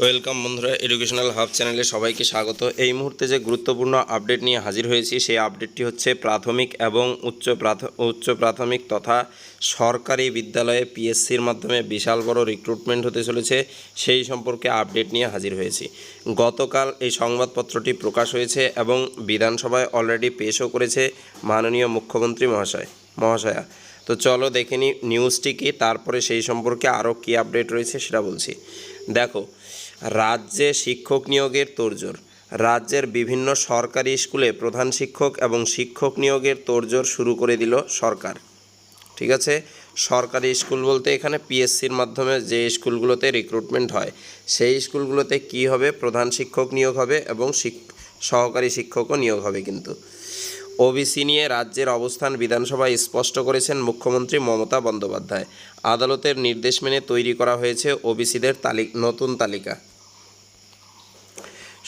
Welcome বন্ধুরা, educational hub চ্যানেলে সবাইকে স্বাগত। এই মুহূর্তে যে গুরুত্বপূর্ণ আপডেট নিয়ে হাজির হয়েছি সেই আপডেটটি হচ্ছে প্রাথমিক এবং উচ্চ প্রাথমিক তথা সরকারি বিদ্যালয়ে পিএসসির মাধ্যমে বিশাল বড় রিক্রুটমেন্ট হতে চলেছে, সেই সম্পর্কে আপডেট নিয়ে হাজির হয়েছি। গতকাল এই সংবাদপত্রটি প্রকাশ হয়েছে এবং বিধানসভায় অলরেডি পেশও করেছে মাননীয় মুখ্যমন্ত্রী মহাশয়া। তো চলো দেখে নিই নিউজটি কি, তারপরে সেই সম্পর্কে আরও কী আপডেট রয়েছে সেটা বলছি। দেখো, রাজ্যে শিক্ষক নিয়োগের তোড়জোড়। রাজ্যের বিভিন্ন সরকারি স্কুলে প্রধান শিক্ষক এবং শিক্ষক নিয়োগের তোড়জোড় শুরু করে দিল সরকার। ঠিক আছে, সরকারি স্কুল বলতে এখানে পিএসসির মাধ্যমে যে স্কুলগুলোতে রিক্রুটমেন্ট হয় সেই স্কুলগুলোতে কি হবে, প্রধান শিক্ষক নিয়োগ হবে এবং সহকারী শিক্ষকও নিয়োগ হবে। কিন্তু ওবিসি নিয়ে রাজ্যের অবস্থান বিধানসভায় স্পষ্ট করেছেন মুখ্যমন্ত্রী মমতা বন্দ্যোপাধ্যায়। আদালতের নির্দেশ মেনে তৈরি করা হয়েছে ওবিসিদের নতুন তালিকা।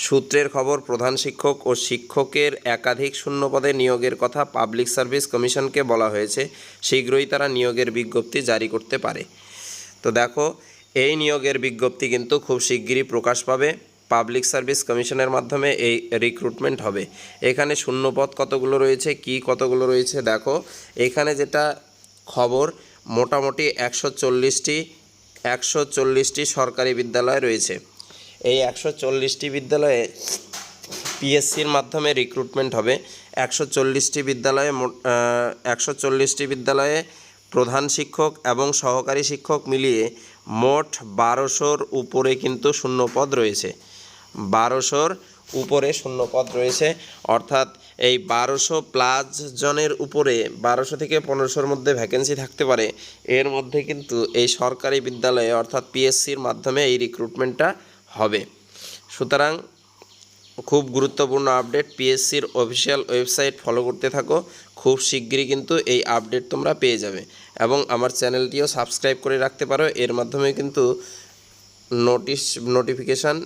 সূত্রের খবর, প্রধান শিক্ষক ও শিক্ষকের একাধিক শূন্যপদে নিয়োগের কথা পাবলিক সার্ভিস কমিশনকে বলা হয়েছে। শীঘ্রই তারা নিয়োগের বিজ্ঞপ্তি জারি করতে পারে। তো দেখো, এই নিয়োগের বিজ্ঞপ্তি কিন্তু খুব শিগগিরই প্রকাশ পাবে। পাবলিক সার্ভিস কমিশনের মাধ্যমে এই রিক্রুটমেন্ট হবে। এখানে শূন্যপদ কতগুলো রয়েছে, কি কতগুলো রয়েছে দেখো। এখানে যেটা খবর, মোটামুটি 140টি সরকারি বিদ্যালয় রয়েছে। এই 140টি বিদ্যালয়ে পিএসসির মাধ্যমে রিক্রুটমেন্ট হবে। 140টি বিদ্যালয়ে প্রধান শিক্ষক এবং সহকারী শিক্ষক মিলিয়ে মোট 1200-র উপরে কিন্তু শূন্যপদ রয়েছে। 1200-র উপরে শূন্যপদ রয়েছে, অর্থাৎ এই 1200+ জনের উপরে 1200 থেকে 1500-র মধ্যে ভ্যাকেন্সি থাকতে পারে। এর মধ্যে কিন্তু এই সরকারি বিদ্যালয়ে অর্থাৎ পিএসসির মাধ্যমে এই রিক্রুটমেন্টটা হবে। সুতরাং খুব গুরুত্বপূর্ণ আপডেট। পিএসসির অফিসিয়াল ওয়েবসাইট ফলো করতে থাকো, খুব শিগগিরই কিন্তু এই আপডেট তোমরা পেয়ে যাবে। এবং আমার চ্যানেলটিও সাবস্ক্রাইব করে রাখতে পারো, এর মাধ্যমে কিন্তু নোটিফিকেশান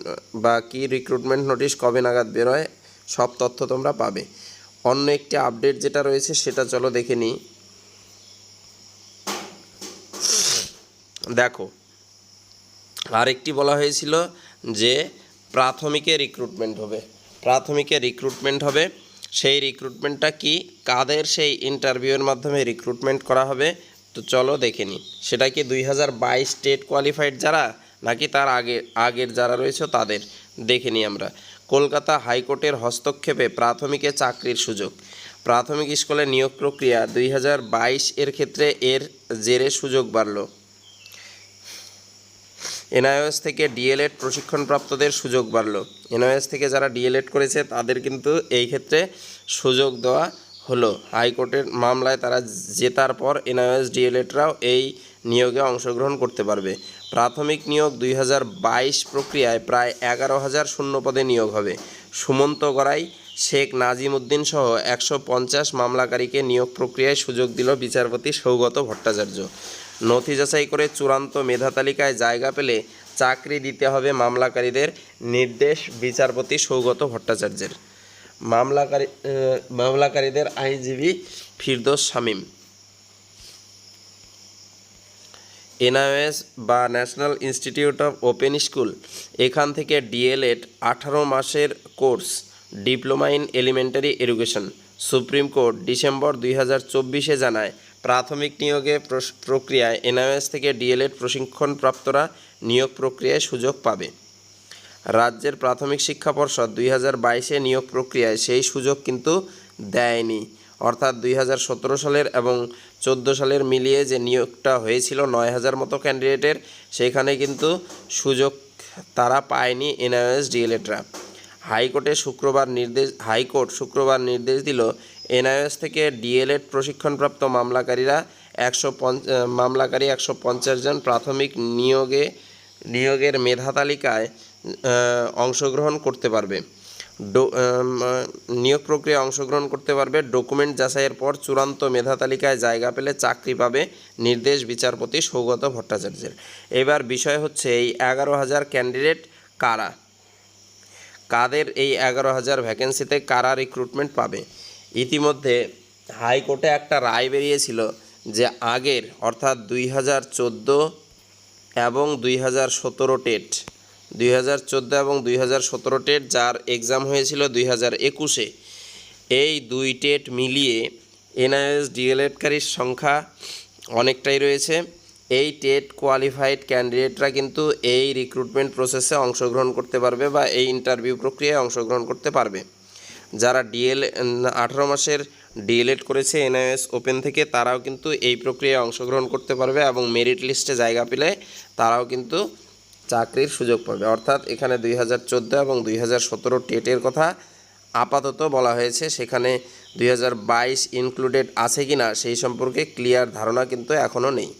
বা কি রিক্রুটমেন্ট নোটিশ কবে নাগাদ বেরোয় সব তথ্য তোমরা পাবে। অন্য একটি আপডেট যেটা রয়েছে সেটা চলো দেখে নিই। দেখো, আরেকটি বলা হয়েছিল যে প্রাথমিকে রিক্রুটমেন্ট হবে। সেই রিক্রুটমেন্টটা কি, কাদের সেই ইন্টারভিউয়ের মাধ্যমে রিক্রুটমেন্ট করা হবে, তো চলো দেখে নিই। সেটা কি 2022 স্টেট কোয়ালিফাইড যারা, নাকি তার আগের যারা রয়েছে তাদের, দেখে নিই আমরা। কলকাতা হাইকোর্টের হস্তক্ষেপে প্রাথমিকে চাকরির সুযোগ। প্রাথমিক স্কুলে নিয়োগ প্রক্রিয়া 2022 এর ক্ষেত্রে এর জেরে সুযোগ বাড়ল। এনআইওএস থেকে ডিএলএড প্রশিক্ষণপ্রাপ্তদের সুযোগ বাড়ল। এনআইওএস থেকে যারা ডিএলএড করেছে তাদের কিন্তু এই ক্ষেত্রে সুযোগ দেওয়া হলো। হাইকোর্টের মামলায় তারা জেতার পর এনআইওএস ডিএলএডরাও এই নিয়োগে অংশগ্রহণ করতে পারবে। প্রাথমিক নিয়োগ 2022 প্রক্রিয়ায় প্রায় 11,000 শূন্যপদে নিয়োগ হবে। সুমন্ত গড়াই, শেখ নাজিম উদ্দিন সহ 150 মামলাকারীকে নিয়োগ প্রক্রিয়ায় সুযোগ দিল বিচারপতি সৌগত ভট্টাচার্য। নথি যাচাই করে চূড়ান্ত মেধা তালিকায় জায়গা পেলে চাকরি দিতে হবে মামলাকারীদের, নির্দেশ বিচারপতি সৌগত ভট্টাচার্যের। মামলাকারীদের আইনজীবী ফিরদৌস শামীম। এনআইওএস বা national institute of open school, এখান থেকে ডিএলএড 18 মাসের course, diploma in elementary education. Supreme court December 2024 জানায় প্রাথমিক নিয়োগে প্রক্রিয়ায় এনআইওএস থেকে ডিএলএড প্রশিক্ষণপ্রাপ্তরা নিয়োগ প্রক্রিয়ায় সুযোগ পাবে। রাজ্যের প্রাথমিক শিক্ষা পর্ষদ 2022 নিয়োগ প্রক্রিয়ায় সেই সুযোগ কিন্তু দেয়নি। অর্থাৎ 2017 সালের এবং 14 সালের মিলিয়ে যে নিয়োগটা হয়েছিল 9,000 মতো ক্যান্ডিডেটের, সেখানে কিন্তু সুযোগ তারা পায়নি এনআইওএস ডিএলএডরা। হাইকোর্ট শুক্রবার নির্দেশ দিল এনআইওএস থেকে ডিএলএড প্রশিক্ষণপ্রাপ্ত মামলাকারী 150 জন প্রাথমিক নিয়োগের মেধা তালিকায় অংশগ্রহণ করতে পারবে। নিয়োগ প্রক্রিয়ায় অংশগ্রহণ করতে পারবে। ডকুমেন্ট যাচাইয়ের পর চূড়ান্ত মেধা তালিকায় জায়গা পেলে চাকরি পাবে, নির্দেশ বিচারপতি সৌগত ভট্টাচার্যের। এবার বিষয় হচ্ছে এই 11,000 ক্যান্ডিডেট কাদের এই 11,000 ভ্যাকেন্সিতে কারা রিক্রুটমেন্ট পাবে। ইতিমধ্যে হাইকোর্টে একটা রায় বেরিয়েছিল যে আগের অর্থাৎ 2014 এবং 2017 টেট 2014 এবং 2017 টেট যার এক্সাম হয়েছিল 2021-এ, এই দুই টেট মিলিয়ে এনআইএস ডিএলএডকারীর সংখ্যা অনেকটাই রয়েছে। এই টেট কোয়ালিফাইড ক্যান্ডিডেটরা কিন্তু এই রিক্রুটমেন্ট প্রসেসে অংশগ্রহণ করতে পারবে বা এই ইন্টারভিউ প্রক্রিয়ায় অংশগ্রহণ করতে পারবে। যারা 18 মাসের ডিএলএড করেছে এনআইএস ওপেন থেকে, তারাও কিন্তু এই প্রক্রিয়ায় অংশগ্রহণ করতে পারবে এবং মেরিট লিস্টে জায়গা পেলে তারাও কিন্তু চাকরির সুযোগ পাবে। অর্থাৎ এখানে 2014 এবং 2017 টেটের কথা আপাতত বলা হয়েছে, সেখানে 2022 ইনক্লুডেড আছে কি না সেই সম্পর্কে ক্লিয়ার ধারণা কিন্তু এখনও নেই।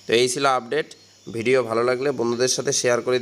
তো এই ছিল আপডেট। ভিডিও ভালো লাগলে বন্ধুদের সাথে শেয়ার করে